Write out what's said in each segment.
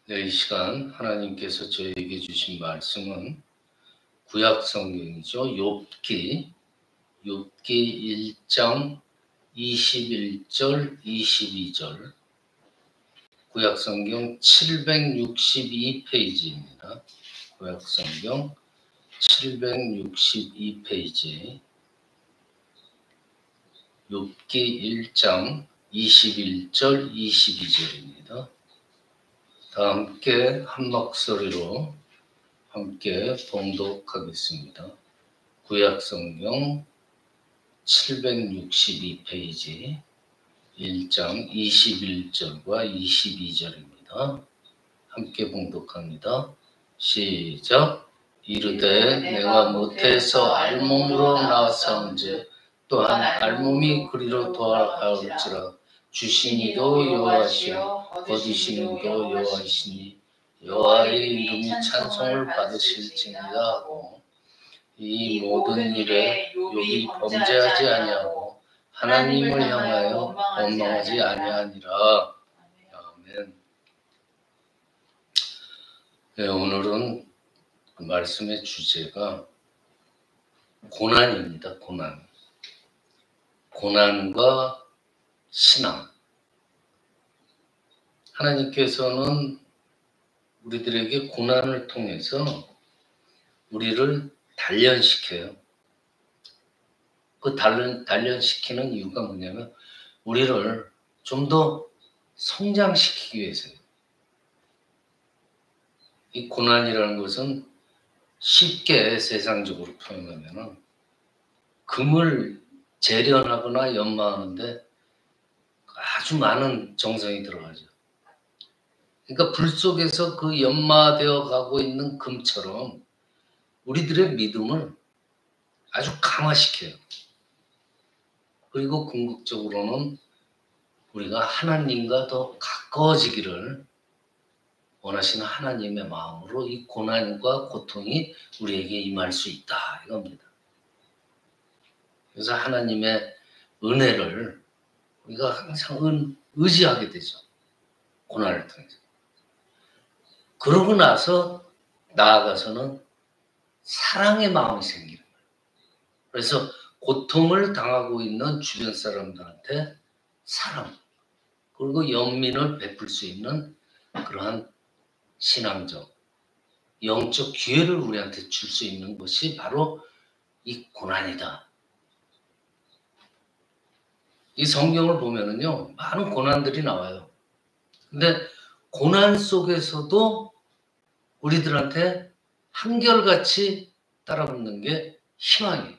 네, 이 시간 하나님께서 저에게 주신 말씀은 구약 성경이죠. 욥기 1장 21절 22절 구약 성경 762페이지입니다. 구약 성경 762페이지 욥기 1장 21절 22절입니다. 다 함께 한 목소리로 함께 봉독하겠습니다. 구약 성경 762페이지 1장 21절과 22절입니다. 함께 봉독합니다. 시작. 이르되 내가 못해서 알몸으로 나왔사온즉 또한 알몸이 그리로 돌아가올지라 주신 이도 여호와시요 거두신 이도 여호와이시니 여호와의 이름이 찬송을 받으실지니라 하고 이 모든 일에 욥이 범죄하지 아니하고 하나님을 향하여 원망하지 아니하니라. 아멘. 네, 오늘은 그 말씀의 주제가 고난입니다. 고난과 신앙. 하나님께서는 우리들에게 고난을 통해서 우리를 단련시켜요. 그 단련시키는 이유가 뭐냐면 우리를 좀 더 성장시키기 위해서예요. 이 고난이라는 것은 쉽게 세상적으로 표현하면 금을 재련하거나 연마하는데 아주 많은 정성이 들어가죠. 그러니까 불 속에서 그 연마되어 가고 있는 금처럼 우리들의 믿음을 아주 강화시켜요. 그리고 궁극적으로는 우리가 하나님과 더 가까워지기를 원하시는 하나님의 마음으로 이 고난과 고통이 우리에게 임할 수 있다 이겁니다. 그래서 하나님의 은혜를 우리가 항상 의지하게 되죠. 고난을 통해서. 그러고 나서 나아가서는 사랑의 마음이 생기는 거예요. 그래서 고통을 당하고 있는 주변 사람들한테 사랑, 그리고 연민을 베풀 수 있는 그러한 신앙적, 영적 기회를 우리한테 줄 수 있는 것이 바로 이 고난이다. 이 성경을 보면은요, 많은 고난들이 나와요. 근데 고난 속에서도 우리들한테 한결같이 따라붙는 게 희망이에요.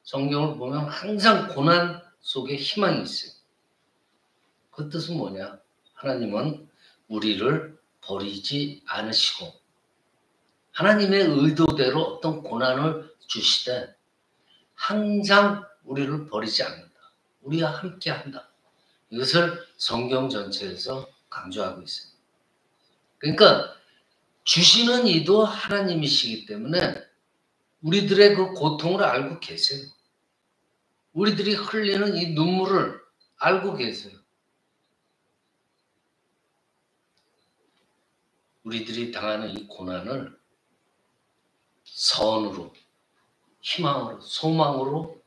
성경을 보면 항상 고난 속에 희망이 있어요. 그 뜻은 뭐냐? 하나님은 우리를 버리지 않으시고 하나님의 의도대로 어떤 고난을 주시되 항상 우리를 버리지 않는다. 우리와 함께 한다. 이것을 성경 전체에서 강조하고 있어요. 그러니까 주시는 이도 하나님이시기 때문에 우리들의 그 고통을 알고 계세요. 우리들이 흘리는 이 눈물을 알고 계세요. 우리들이 당하는 이 고난을 선으로, 희망으로, 소망으로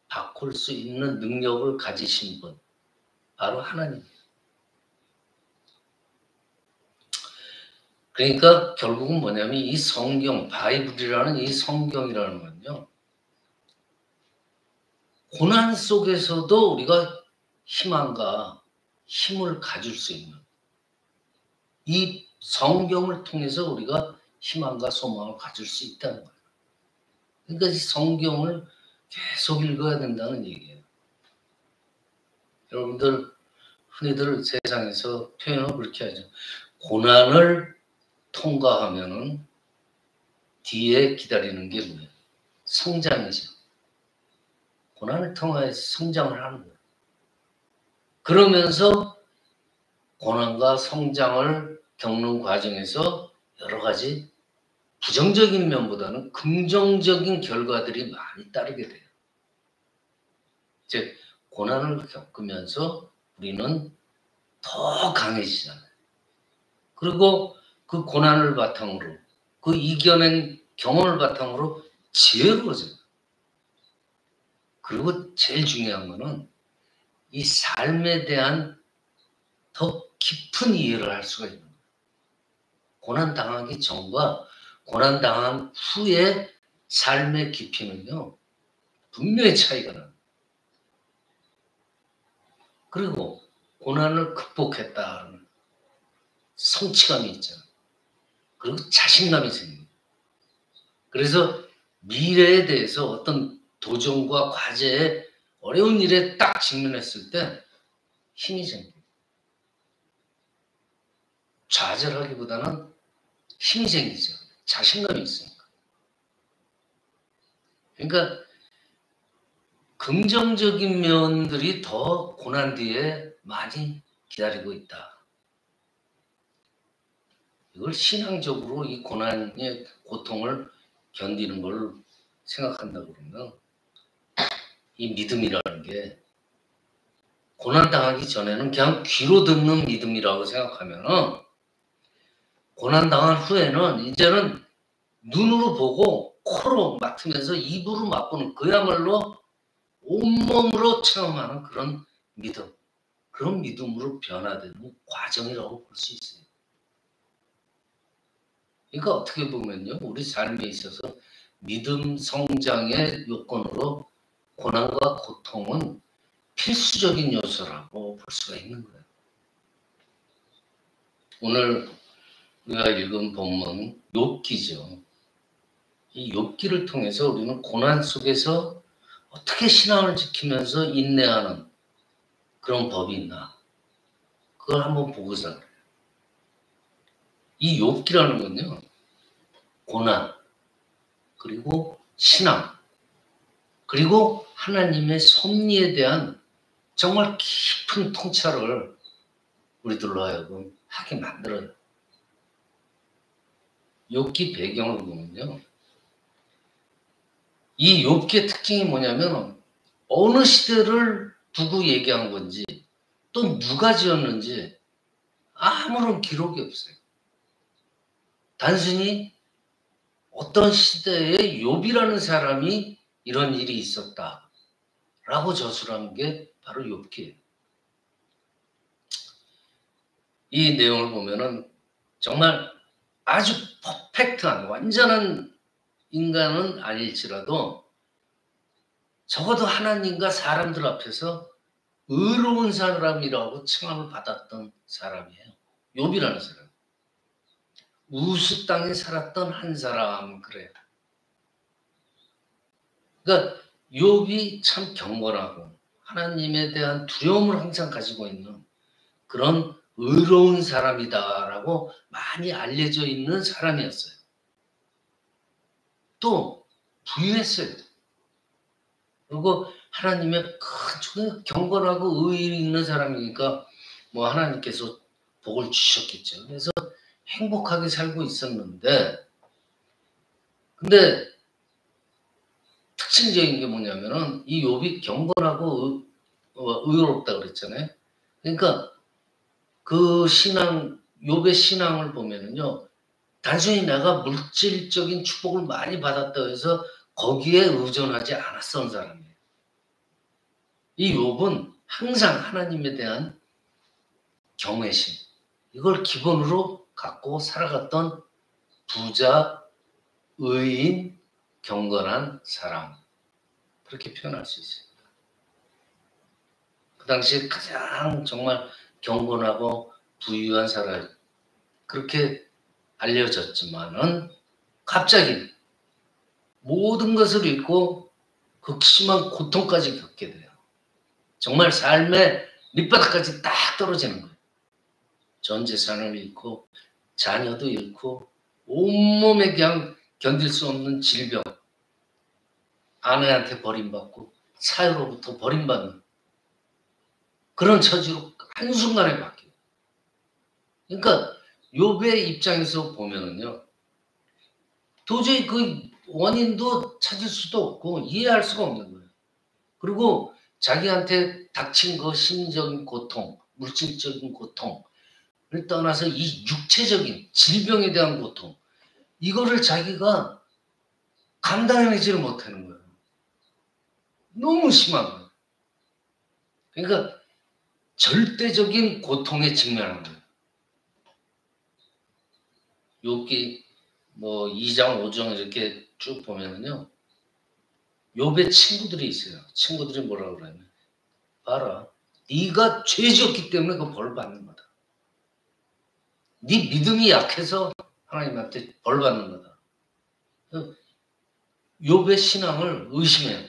바꿀 수 있는 능력을 가지신 분, 바로 하나님이에요. 그러니까 결국은 뭐냐면 이 성경, 바이블이라는 이 성경이라는 건요, 고난 속에서도 우리가 희망과 힘을 가질 수 있는 이 성경을 통해서 우리가 희망과 소망을 가질 수 있다는 거예요. 그러니까 이 성경을 계속 읽어야 된다는 얘기예요. 여러분들 흔히들 세상에서 표현을 그렇게 하죠. 고난을 통과하면은 뒤에 기다리는 게 뭐예요? 성장이죠. 고난을 통해서 성장을 하는 거예요. 그러면서 고난과 성장을 겪는 과정에서 여러 가지 부정적인 면보다는 긍정적인 결과들이 많이 따르게 돼요. 즉 고난을 겪으면서 우리는 더 강해지잖아요. 그리고 그 고난을 바탕으로 그 이겨낸 경험을 바탕으로 지혜를 얻어요. 그리고 제일 중요한 거는 이 삶에 대한 더 깊은 이해를 할 수가 있는 거예요. 고난당하기 전과 고난당한 후의 삶의 깊이는요, 분명히 차이가 나요. 그리고 고난을 극복했다는 성취감이 있잖아요. 그리고 자신감이 생깁니다. 그래서 미래에 대해서 어떤 도전과 과제에 어려운 일에 딱 직면했을 때 힘이 생겨요. 좌절하기보다는 힘이 생기죠. 자신감이 있으니까. 그러니까 긍정적인 면들이 더 고난 뒤에 많이 기다리고 있다. 이걸 신앙적으로 이 고난의 고통을 견디는 걸 생각한다 그러면 이 믿음이라는 게 고난당하기 전에는 그냥 귀로 듣는 믿음이라고 생각하면 고난당한 후에는 이제는 눈으로 보고 코로 맡으면서 입으로 맛보는 그야말로 온몸으로 체험하는 그런 믿음. 그런 믿음으로 변화되는 과정이라고 볼 수 있어요. 그러니까 어떻게 보면요, 우리 삶에 있어서 믿음 성장의 요건으로 고난과 고통은 필수적인 요소라고 볼 수가 있는 거예요. 오늘 우리가 읽은 본문 욥기죠. 이 욥기를 통해서 우리는 고난 속에서 어떻게 신앙을 지키면서 인내하는 그런 법이 있나, 그걸 한번 보고자 그래요. 이 욥기라는 건요, 고난, 그리고 신앙, 그리고 하나님의 섭리에 대한 정말 깊은 통찰을 우리들로 하여금 하게 만들어요. 욥기 배경을 보면요, 이 욥기의 특징이 뭐냐면 어느 시대를 두고 얘기한 건지 또 누가 지었는지 아무런 기록이 없어요. 단순히 어떤 시대에 욥이라는 사람이 이런 일이 있었다라고 저술한 게 바로 욥기예요. 이 내용을 보면은 정말 아주 퍼펙트한 완전한 인간은 아닐지라도 적어도 하나님과 사람들 앞에서 의로운 사람이라고 칭함을 받았던 사람이에요. 욥이라는 사람. 우스 땅에 살았던 한 사람, 그래요. 그러니까 욥이 참 경건하고 하나님에 대한 두려움을 항상 가지고 있는 그런 의로운 사람이다라고 많이 알려져 있는 사람이었어요. 또 부유했어요. 그리고 하나님의 큰 경건하고 의의 있는 사람이니까 뭐 하나님께서 복을 주셨겠죠. 그래서 행복하게 살고 있었는데, 근데 특징적인 게 뭐냐면은 이 욥이 경건하고 의롭다 그랬잖아요. 그러니까 그 신앙, 욥의 신앙을 보면은요, 단순히 내가 물질적인 축복을 많이 받았다고 해서 거기에 의존하지 않았던 사람이에요. 이 욥은 항상 하나님에 대한 경외심, 이걸 기본으로 갖고 살아갔던 부자, 의인, 경건한 사람, 그렇게 표현할 수 있습니다. 그 당시에 가장 정말 경건하고 부유한 사람, 그렇게 알려졌지만은 갑자기 모든 것을 잃고 극심한 고통까지 겪게 돼요. 정말 삶의 밑바닥까지 딱 떨어지는 거예요. 전 재산을 잃고 자녀도 잃고 온몸에 그냥 견딜 수 없는 질병, 아내한테 버림받고 사회로부터 버림받는 그런 처지로 한순간에 바뀌어요. 그러니까 욥의 입장에서 보면은요, 도저히 그 원인도 찾을 수도 없고 이해할 수가 없는 거예요. 그리고 자기한테 닥친 그 심리적인 고통, 물질적인 고통, 떠나서 이 육체적인 질병에 대한 고통, 이거를 자기가 감당해내지를 못하는 거예요. 너무 심한 거예요. 그러니까 절대적인 고통에 직면한 거예요. 욥기 뭐 2장 5장 이렇게 쭉 보면은요, 욥의 친구들이 있어요. 친구들이 뭐라고 그러냐면, 봐라, 네가 죄 지었기 때문에 그 벌 받는 거다. 네 믿음이 약해서 하나님한테 벌 받는 거다. 욥의 신앙을 의심해요.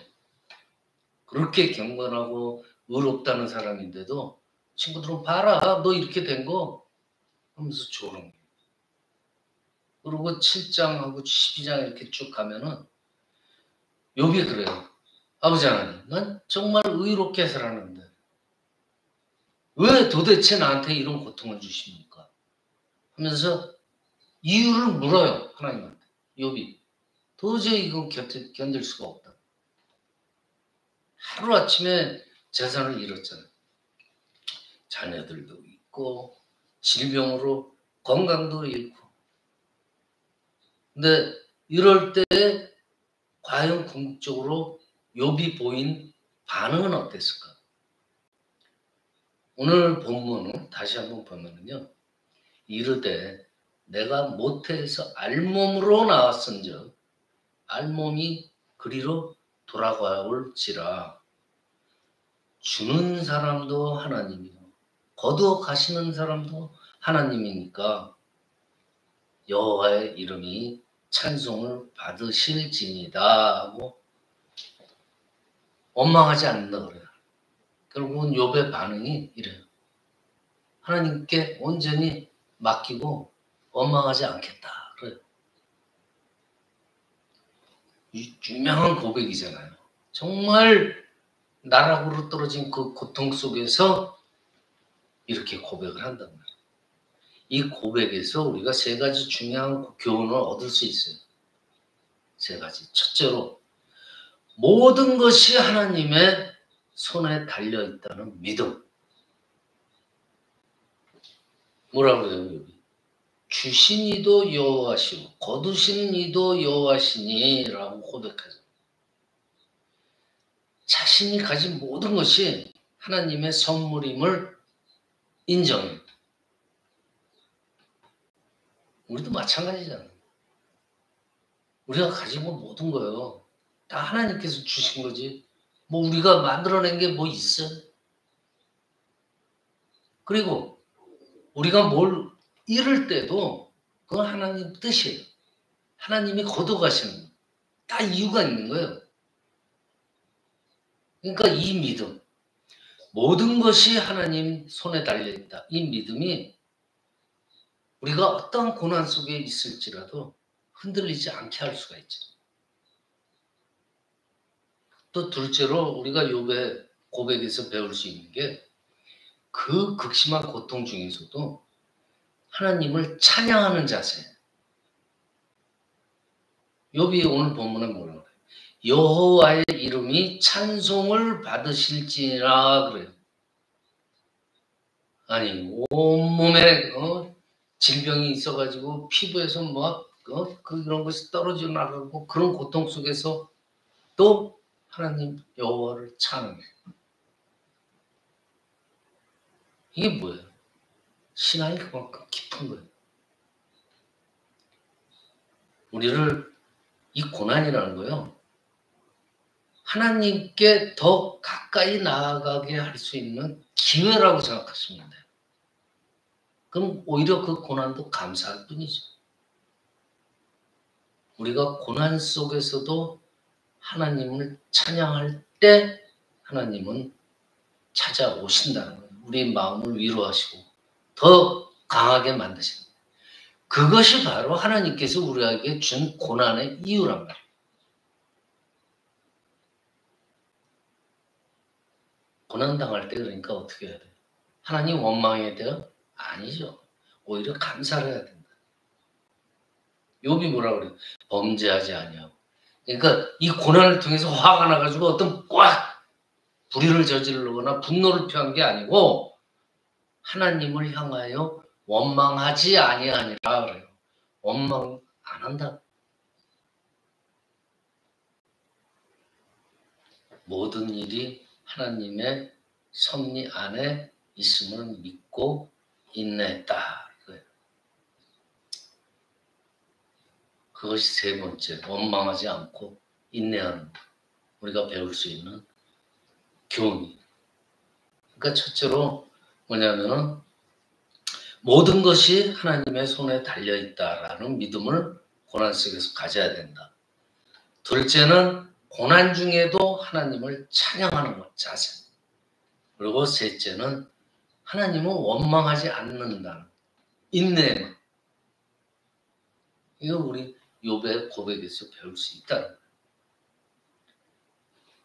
그렇게 경건하고 의롭다는 사람인데도 친구들은 봐라, 너 이렇게 된 거 하면서 조롱. 그리고 7장하고 12장 이렇게 쭉 가면은 욥이 그래요. 아버지 하나님, 난 정말 의롭게 살았는데 왜 도대체 나한테 이런 고통을 주십니까? 하면서 이유를 물어요. 하나님한테. 욥이. 도저히 이건 견딜 수가 없다. 하루아침에 재산을 잃었잖아요. 자녀들도 있고 질병으로 건강도 잃고. 근데 이럴 때 과연 궁극적으로 욥이 보인 반응은 어땠을까? 오늘 본문은 다시 한번 보면은요. 이르되 내가 모태에서 알몸으로 나왔은즉 알몸이 그리로 돌아가올지라. 주는 사람도 하나님이요 거두어 가시는 사람도 하나님이니까 여호와의 이름이 찬송을 받으실지니다 하고 원망하지 않는다 그래요. 결국은 욥의 반응이 이래요. 하나님께 온전히 맡기고 원망하지 않겠다 그래요. 유명한 고백이잖아요. 정말 나락으로 떨어진 그 고통 속에서 이렇게 고백을 한단 말이에요. 이 고백에서 우리가 세 가지 중요한 교훈을 얻을 수 있어요. 세 가지. 첫째로 모든 것이 하나님의 손에 달려있다는 믿음. 뭐라고 해요? 여기. 주신 이도 여호와시고 거두신 이도 여호와시니 라고 고백하죠. 자신이 가진 모든 것이 하나님의 선물임을 인정해요. 우리도 마찬가지잖아요. 우리가 가진 건 모든 거예요. 다 하나님께서 주신 거지. 뭐 우리가 만들어낸 게 뭐 있어? 그리고 우리가 뭘 잃을 때도 그건 하나님 뜻이에요. 하나님이 거둬가시는 거예요. 다 이유가 있는 거예요. 그러니까 이 믿음, 모든 것이 하나님 손에 달려있다. 이 믿음이 우리가 어떤 고난 속에 있을지라도 흔들리지 않게 할 수가 있죠. 또 둘째로 우리가 욥의 고백에서 배울 수 있는 게 그 극심한 고통 중에서도 하나님을 찬양하는 자세. 욥이 오늘 본문에 뭐라고 그래요? 여호와의 이름이 찬송을 받으실지라 그래요. 아니 온몸에 질병이 있어가지고 피부에서 막 그런 것이 떨어져 나가고 그런 고통 속에서 또 하나님 여호와를 찬양해. 이게 뭐예요? 신앙이 그만큼 깊은 거예요. 우리를 이 고난이라는 거요. 하나님께 더 가까이 나아가게 할 수 있는 기회라고 생각하시면 돼요. 그럼 오히려 그 고난도 감사할 뿐이죠. 우리가 고난 속에서도 하나님을 찬양할 때 하나님은 찾아오신다는 거예요. 우리 마음을 위로하시고 더 강하게 만드시는 거예요. 그것이 바로 하나님께서 우리에게 준 고난의 이유란 말이에요. 고난당할 때 그러니까 어떻게 해야 돼요? 하나님 원망해야 돼요? 아니죠. 오히려 감사를 해야 된다. 욥이 뭐라고 그래요? 범죄하지 아니하고. 그러니까 이 고난을 통해서 화가 나가지고 어떤 꽉 불의를 저지르거나 분노를 표한 게 아니고 하나님을 향하여 원망하지 아니하니라 그래요. 원망 안 한다. 모든 일이 하나님의 섭리 안에 있음을 믿고 인내했다. 그것이 세 번째, 원망하지 않고 인내하는 우리가 배울 수 있는 교훈이. 그러니까 첫째로 뭐냐면은 모든 것이 하나님의 손에 달려있다라는 믿음을 고난 속에서 가져야 된다. 둘째는 고난 중에도 하나님을 찬양하는 것, 자세. 그리고 셋째는 하나님은 원망하지 않는다는 인내만. 이거 우리 욥의 고백에서 배울 수 있다는 거예요.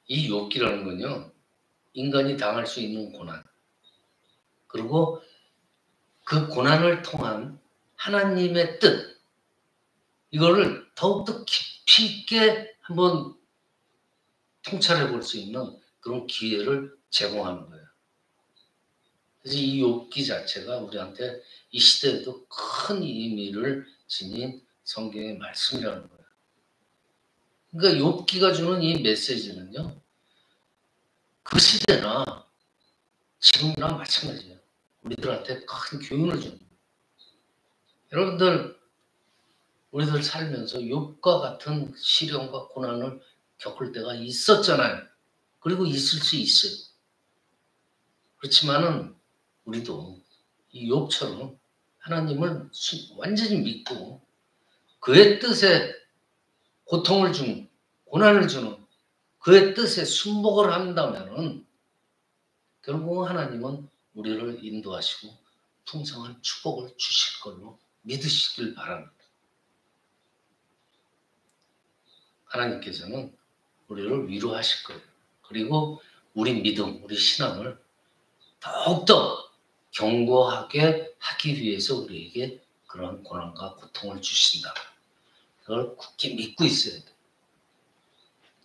이 욥기라는 건요, 인간이 당할 수 있는 고난, 그리고 그 고난을 통한 하나님의 뜻, 이거를 더욱더 깊이 있게 한번 통찰해 볼 수 있는 그런 기회를 제공하는 거예요. 그래서 이 욥기 자체가 우리한테 이 시대에도 큰 의미를 지닌 성경의 말씀이라는 거예요. 그러니까 욥기가 주는 이 메시지는요, 그 시대나 지금이랑 마찬가지예요. 우리들한테 큰 교훈을 줍니다. 여러분들, 우리들 살면서 욥과 같은 시련과 고난을 겪을 때가 있었잖아요. 그리고 있을 수 있어요. 그렇지만은 우리도 이 욥처럼 하나님을 완전히 믿고 그의 뜻에 고통을 주는, 고난을 주는 그의 뜻에 순복을 한다면은 결국 하나님은 우리를 인도하시고 풍성한 축복을 주실 걸로 믿으시길 바랍니다. 하나님께서는 우리를 위로하실 거예요. 그리고 우리 믿음, 우리 신앙을 더욱더 견고하게 하기 위해서 우리에게 그런 고난과 고통을 주신다. 그걸 굳게 믿고 있어야 돼.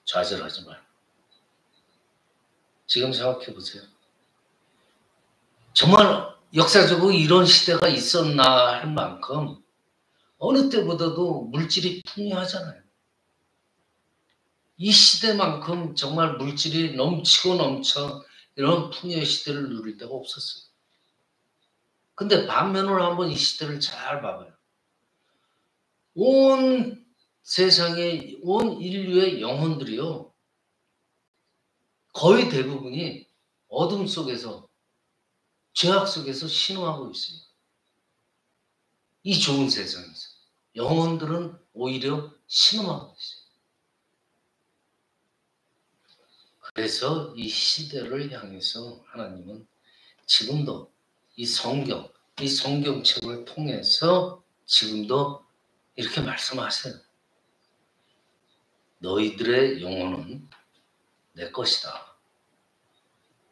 좌절하지 말고. 지금 생각해 보세요. 정말 역사적으로 이런 시대가 있었나 할 만큼 어느 때보다도 물질이 풍요하잖아요. 이 시대만큼 정말 물질이 넘치고 넘쳐 이런 풍요의 시대를 누릴 때가 없었어요. 근데 반면으로 한번 이 시대를 잘 봐봐요. 온 세상의, 온 인류의 영혼들이요, 거의 대부분이 어둠 속에서, 죄악 속에서 신음하고 있어요. 이 좋은 세상에서. 영혼들은 오히려 신음하고 있어요. 그래서 이 시대를 향해서 하나님은 지금도 이 성경책을 통해서 지금도 이렇게 말씀하세요. 너희들의 영혼은 내 것이다.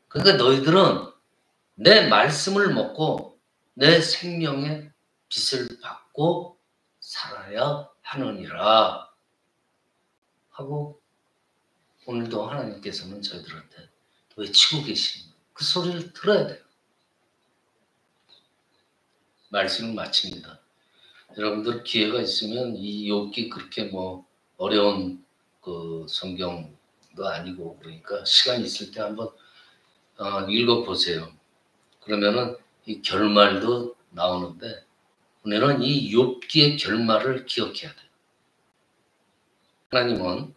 그러니까 너희들은 내 말씀을 먹고 내 생명의 빛을 받고 살아야 하느니라 하고 오늘도 하나님께서는 저희들한테 외치고 계십니다. 그 소리를 들어야 돼요. 말씀을 마칩니다. 여러분들 기회가 있으면 이 욥기 그렇게 뭐 어려운 그 성경도 아니고 그러니까 시간이 있을 때 한번 읽어보세요. 그러면은 이 결말도 나오는데 오늘은 이 욥기의 결말을 기억해야 돼요. 하나님은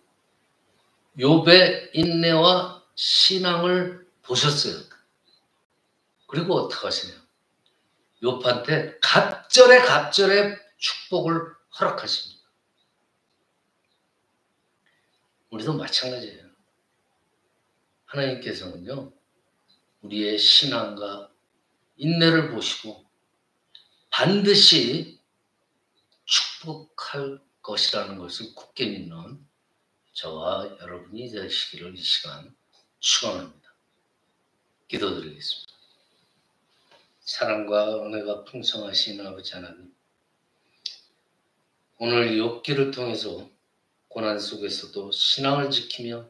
욥의 인내와 신앙을 보셨어요. 그리고 어떻게 하시냐? 욥한테 갑절에 축복을 허락하십니다. 우리도 마찬가지예요. 하나님께서는요, 우리의 신앙과 인내를 보시고 반드시 축복할 것이라는 것을 굳게 믿는 저와 여러분이 되시기를 이 시간 축원합니다. 기도드리겠습니다. 사랑과 은혜가 풍성하신 아버지 하나님, 오늘 욥기를 통해서 고난 속에서도 신앙을 지키며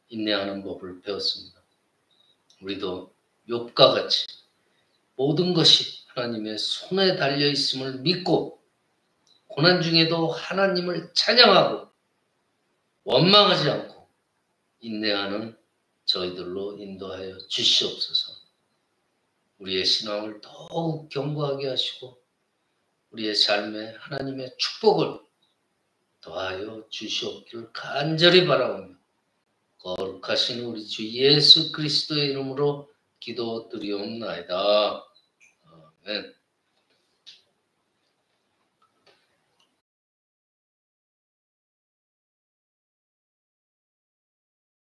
인내하는 법을 배웠습니다. 우리도 욥과 같이 모든 것이 하나님의 손에 달려 있음을 믿고 고난 중에도 하나님을 찬양하고 원망하지 않고 인내하는 저희들로 인도하여 주시옵소서. 우리의 신앙을 더욱 견고하게 하시고 우리의 삶에 하나님의 축복을 더하여 주시옵기를 간절히 바라오며 거룩하신 우리 주 예수 그리스도의 이름으로 기도드리옵나이다. 아멘.